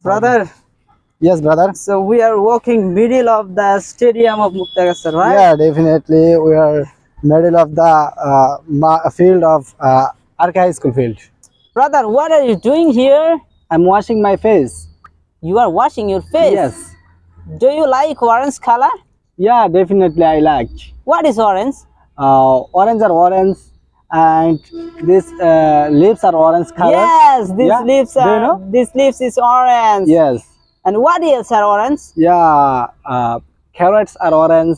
Brother, Yes, brother. so we are walking middle of the stadium of Muktagacha, right? Yeah, definitely. We are middle of the field of Arca School field. Brother, what are you doing here? I'm washing my face. You are washing your face. Yes. Do you like orange color? Yeah, definitely. I like. What is orange? Orange are orange, and these leaves are orange color. Yes, these Yeah. leaves Do you are. know? These leaves is orange. Yes. And what else are orange? Yeah. Carrots are orange,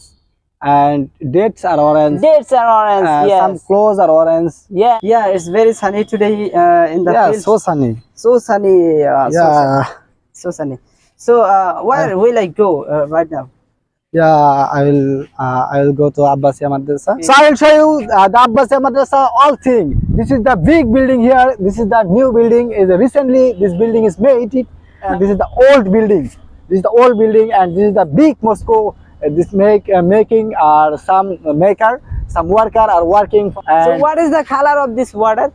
and dates are orange. Dates are orange. Yes. Some clothes are orange. Yeah. Yeah. It's very sunny today in the Yeah, field. so sunny. So sunny. Yeah. So sunny. So where will I go right now? Yeah, I will go to Abbasiya Madrasa. So I will show you the Abbasiya Madrasa, all thing. This is the big building here. This is the new building. Recently this building is made. And this is the old building. This is the old building, and this is the big mosque. This making some maker, some worker are working. So what is the color of this water?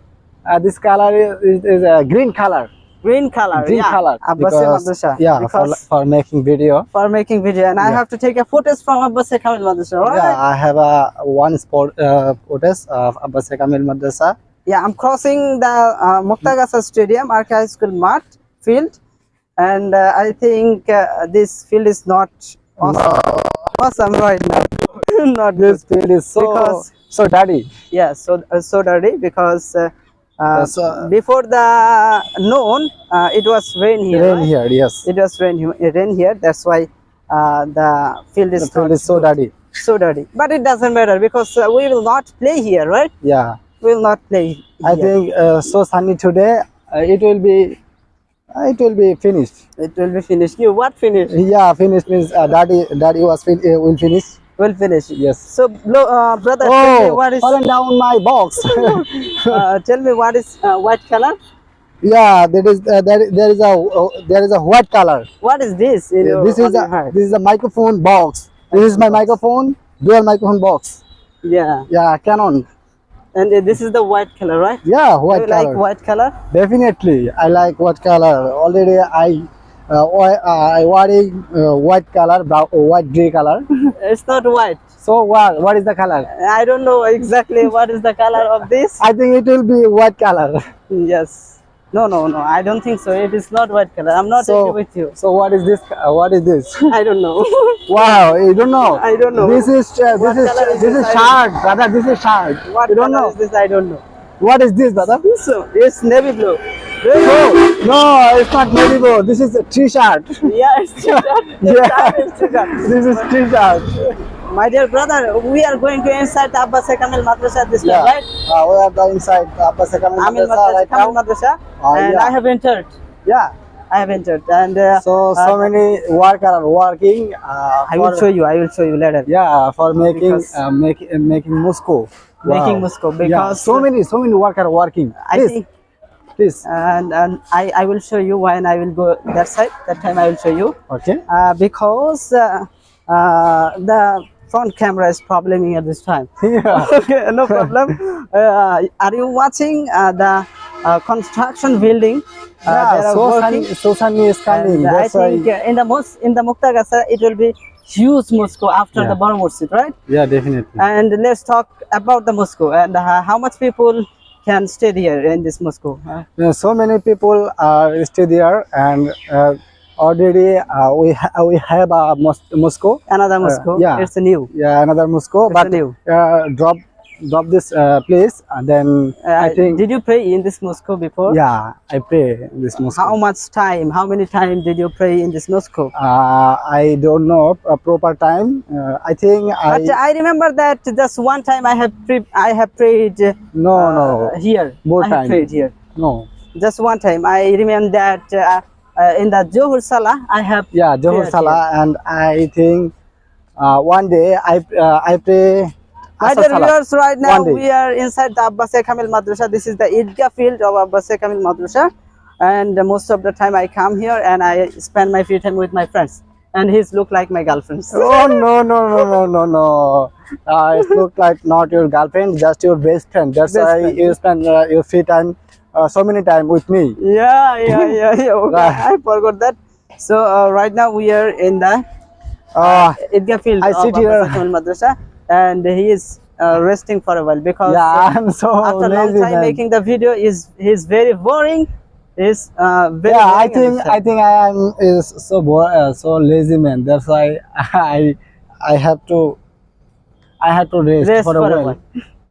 This color is a green color. Green color. Green yeah. color. Abbasiya Madrasa. Yeah, Because for making video. for making video, and I have to take a footage from Abbasiya Kamil Madrasa, right? Yeah, I have one spot footage of Abbasiya Kamil Madrasa. Yeah, I'm crossing the Muktagacha Stadium, Arca School Mart field, and I think this field is not awesome right now. Not This field is so dirty. yeah, so dirty because So- before the noon it was rain here. Rain right? here, yes. It was rain here. That's why the field is The field not is so dirty. so dirty. But it doesn't matter because we will not play here, right? Yeah, We will not play. I here. think so sunny today. It will be finished. It will be finished. You what finished? Yeah, finished means daddy will finish. Will finish. Yes. So, brother, tell me Oh, what is. fallen down my box. Tell me what is white color? Yeah, there is a white color. What is this? This is a microphone box. This is my microphone, dual microphone box. Yeah, Yeah, Canon. and this is the white color, right? Yeah, Do white you color. like white color? Definitely, I like white color. Already, I wearing white color, white gray color. It's not white. So what is the color? I don't know exactly what is the color of this. I think it will be white color. Yes. No. I don't think so. It is not white color. I'm not agree with you. So what is this? What is this? I don't know. Wow, you don't know. I don't know. This is What color is this this? is shirt, brother. This is shirt. What You don't color know. is this? I don't know. What is this, brother? So it's navy blue. No, it's not navy blue. This is a t-shirt. Yeah, it's t-shirt. Yeah. It's t-shirt. This is t-shirt. My dear brother, we are going to inside the Abbasiya Kamil Madrasa this Yeah. time, right? We are the inside Abbasiya Kamil Kamil Madrasa right Kamil now. Madrasa, and yeah. I have entered. Yeah. I have entered, and So many workers are working. I will show you. I will show you later. Yeah, for making Because- making Moscow. Making Wow. Moscow, Yeah, because so many workers are working. I Please, think, please. and I will show you when I will go that side. That time I will show you Okay. because the front camera is probleming at this time. Yeah. Okay, no problem. Are you watching the construction building? They Yeah, are so sunny is coming. And I That's why. think in the Muktagacha it will be huge mosque after Yeah. the Bar Masjid, right? Yeah, definitely. And let's talk about the mosque and how much people can stay here in this mosque. So many people are still there, and already we have a mosque. Another mosque. yeah. It's new. Yeah, another mosque, It's but new. drop this place, and then I think. Did you pray in this mosque before? Yeah, I pray in this mosque. How much time? How many times did you pray in this mosque? I don't know a proper time. I think But I remember that just one time I have prayed no here. More I have time. prayed here. no. Just one time. I remember that in the Johur Salah I have. Yeah, Johor prayed Salah, and I think one day I pray. My Asar dear Salah. viewers, right now One day. we are inside the Abbasiya Kamil Madrasa. This is the Idgah field of Abbasiya Kamil Madrasa, and most of the time I come here and I spend my free time with my friends. And his look like my girlfriends. Oh no! It look like not your girlfriend, just your best friend. That's Best why friend. you spend your free time so many time with me. Yeah. Okay, Right. I forgot that. So right now we are in the Idgah field I of sit Abbas here. Akmal Madrasa, and he is resting for a while because Yeah, I'm so after a long lazy, time man. making the video he's very boring. He's very Yeah, boring in I think I am is so lazy, man. That's why I have to rest rest for a for a while. while.